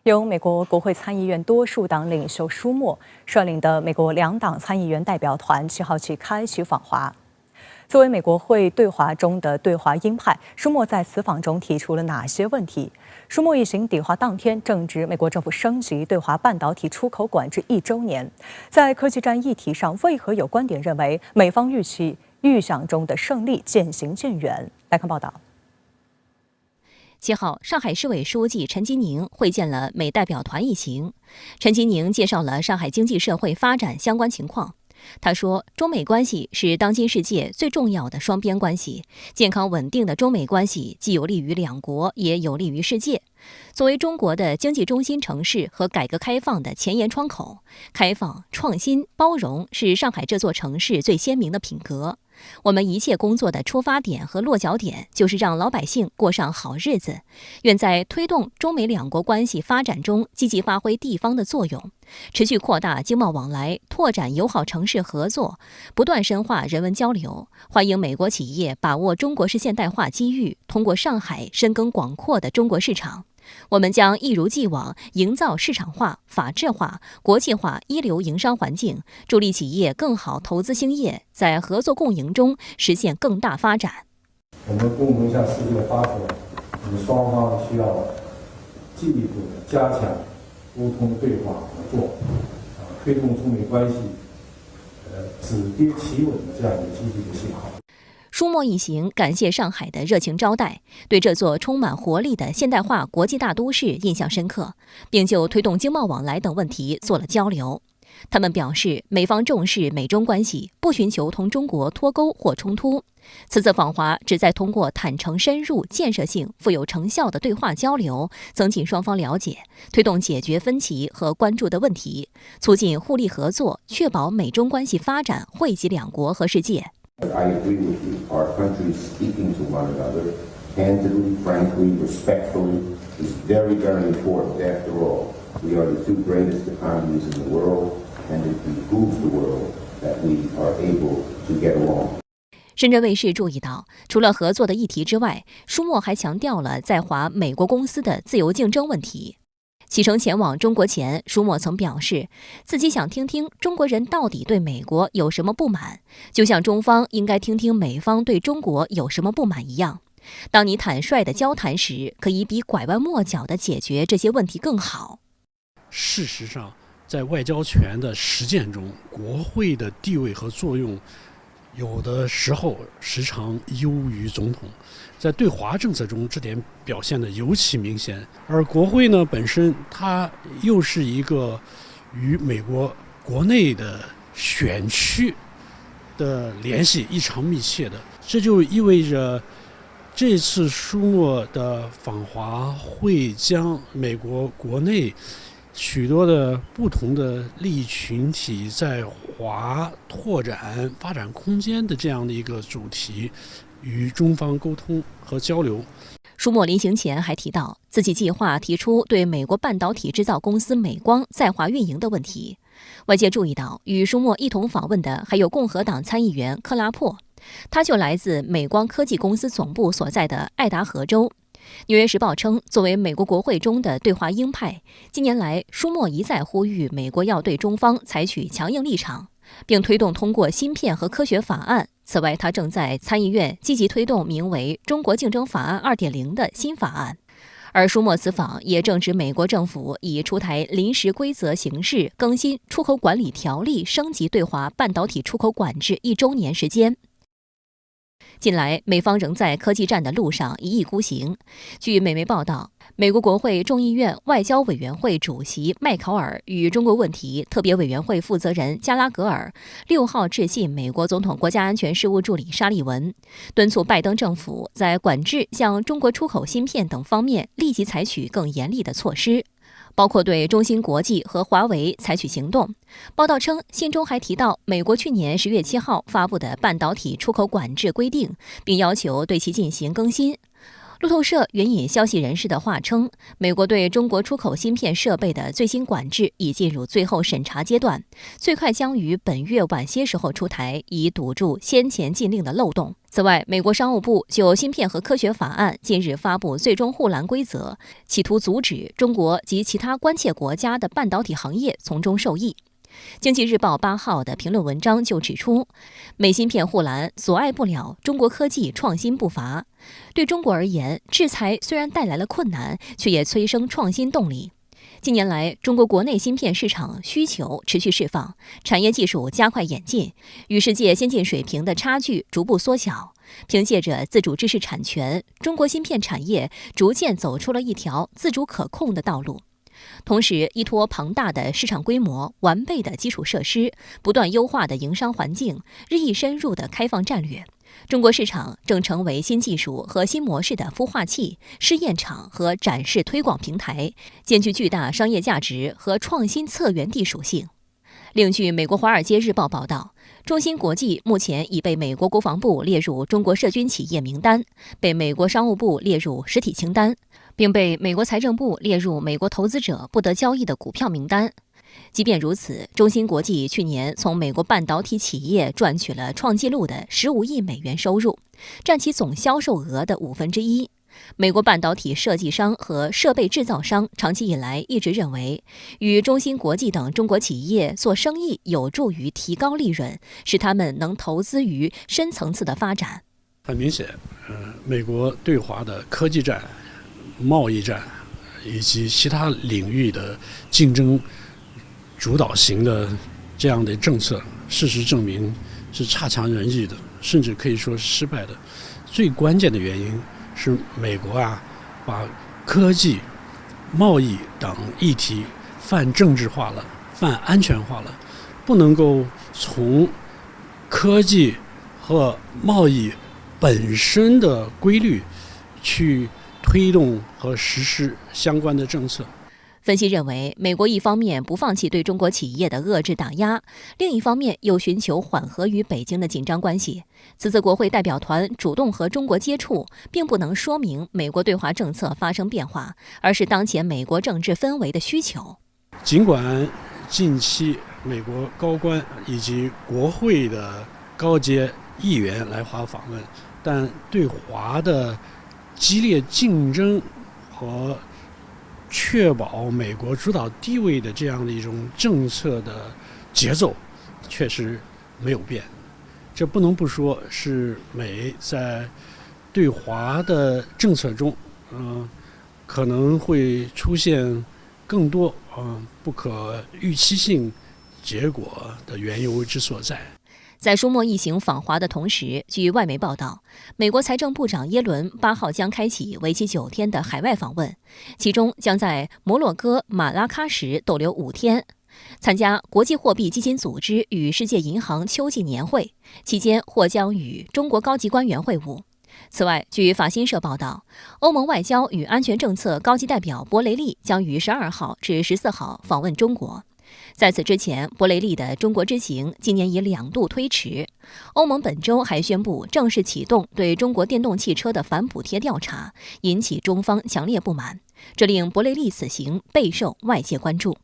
由美国国会参议院多数党领袖舒默率领的美国两党参议员代表团7号起开启访华。作为美国会对华中的对华鹰派，舒默在此访中提出了哪些问题？舒默一行抵华当天，正值美国政府升级对华半导体出口管制1周年。在科技战议题上，为何有观点认为美方预想中的胜利渐行渐远？来看报道。7号，上海市委书记陈吉宁会见了美代表团一行。陈吉宁介绍了上海经济社会发展相关情况。他说，中美关系是当今世界最重要的双边关系，健康稳定的中美关系既有利于两国，也有利于世界。作为中国的经济中心城市和改革开放的前沿窗口，开放、创新、包容是上海这座城市最鲜明的品格。我们一切工作的出发点和落脚点就是让老百姓过上好日子，愿在推动中美两国关系发展中积极发挥地方的作用，持续扩大经贸往来，拓展友好城市合作，不断深化人文交流，欢迎美国企业把握中国式现代化机遇，通过上海深耕广阔的中国市场。我们将一如既往营造市场化、法治化、国际化一流营商环境，助力企业更好投资兴业，在合作共赢中实现更大发展。我们共同向世界发出，我们双方需要进一步的加强沟通对话合作，推动中美关系止跌企稳的这样一个积极的信号。舒默一行感谢上海的热情招待，对这座充满活力的现代化国际大都市印象深刻，并就推动经贸往来等问题做了交流。他们表示，美方重视美中关系，不寻求同中国脱钩或冲突。此次访华旨在通过坦诚、深入、建设性、富有成效的对话交流，增进双方了解，推动解决分歧和关注的问题，促进互利合作，确保美中关系发展惠及两国和世界。I agree with you. Our countries speaking to one another, candidly, frankly, respectfully, is very, very important. After all, we are the two greatest economies in the world, and it behooves the world that we are able to get along. 深圳卫视注意到，除了合作的议题之外，舒默还强调了在华美国公司的自由竞争问题。启程前往中国前，舒默曾表示，自己想听听中国人到底对美国有什么不满，就像中方应该听听美方对中国有什么不满一样。当你坦率地交谈时，可以比拐弯抹角地解决这些问题更好。事实上，在外交权的实践中，国会的地位和作用有的时候时常优于总统，在对华政策中这点表现得尤其明显。而国会呢本身它又是一个与美国国内的选区的联系异常密切的，这就意味着这次舒默的访华会将美国国内许多的不同的利益群体在华拓展发展空间的这样的一个主题与中方沟通和交流。舒默临行前还提到，自己计划提出对美国半导体制造公司美光在华运营的问题。外界注意到，与舒默一同访问的还有共和党参议员克拉珀，他就来自美光科技公司总部所在的爱达荷州。纽约时报称，作为美国国会中的对华鹰派，近年来舒默一再呼吁美国要对中方采取强硬立场，并推动通过芯片和科学法案。此外，他正在参议院积极推动名为《中国竞争法案 2.0》的新法案。而舒默此访也正值美国政府以出台临时规则形式更新出口管理条例，升级对华半导体出口管制1周年时间。近来，美方仍在科技战的路上一意孤行。据美媒报道，美国国会众议院外交委员会主席麦考尔与中国问题特别委员会负责人加拉格尔6号致信美国总统国家安全事务助理沙利文，敦促拜登政府在管制向中国出口芯片等方面立即采取更严厉的措施，包括对中芯国际和华为采取行动。报道称，信中还提到美国去年10月7号发布的半导体出口管制规定，并要求对其进行更新。路透社援引消息人士的话称，美国对中国出口芯片设备的最新管制已进入最后审查阶段，最快将于本月晚些时候出台，以堵住先前禁令的漏洞。此外，美国商务部就芯片和科学法案近日发布最终护栏规则，企图阻止中国及其他关切国家的半导体行业从中受益。经济日报8号的评论文章就指出，美芯片护栏阻碍不了中国科技创新步伐。对中国而言，制裁虽然带来了困难，却也催生创新动力。近年来，中国国内芯片市场需求持续释放，产业技术加快演进，与世界先进水平的差距逐步缩小。凭借着自主知识产权，中国芯片产业逐渐走出了一条自主可控的道路。同时，依托庞大的市场规模、完备的基础设施、不断优化的营商环境、日益深入的开放战略，中国市场正成为新技术和新模式的孵化器、试验场和展示推广平台，兼具巨大商业价值和创新策源地属性。另据美国《华尔街日报》报道，中芯国际目前已被美国国防部列入中国涉军企业名单，被美国商务部列入实体清单，并被美国财政部列入美国投资者不得交易的股票名单。即便如此，中芯国际去年从美国半导体企业赚取了创纪录的15亿美元收入，占其总销售额的1/5。美国半导体设计商和设备制造商长期以来一直认为，与中芯国际等中国企业做生意有助于提高利润，使他们能投资于深层次的发展。很明显，美国对华的科技战、贸易战以及其他领域的竞争主导型的这样的政策，事实证明是差强人意的，甚至可以说是失败的。最关键的原因是美国把科技、贸易等议题泛政治化了、泛安全化了，不能够从科技和贸易本身的规律去推动和实施相关的政策。分析认为，美国一方面不放弃对中国企业的遏制打压，另一方面又寻求缓和与北京的紧张关系。此次国会代表团主动和中国接触，并不能说明美国对华政策发生变化，而是当前美国政治氛围的需求。尽管近期美国高官以及国会的高阶议员来华访问，但对华的激烈竞争和确保美国主导地位的这样的一种政策的节奏确实没有变。这不能不说是美在对华的政策中，可能会出现更多不可预期性结果的缘由之所在。在舒默一行访华的同时，据外媒报道，美国财政部长耶伦8号将开启为期9天的海外访问，其中将在摩洛哥马拉喀什逗留5天，参加国际货币基金组织与世界银行秋季年会，期间或将与中国高级官员会晤。此外，据法新社报道，欧盟外交与安全政策高级代表博雷利将于12号至14号访问中国。在此之前，博雷利的中国之行今年已2度推迟。欧盟本周还宣布正式启动对中国电动汽车的反补贴调查，引起中方强烈不满，这令博雷利此行备受外界关注。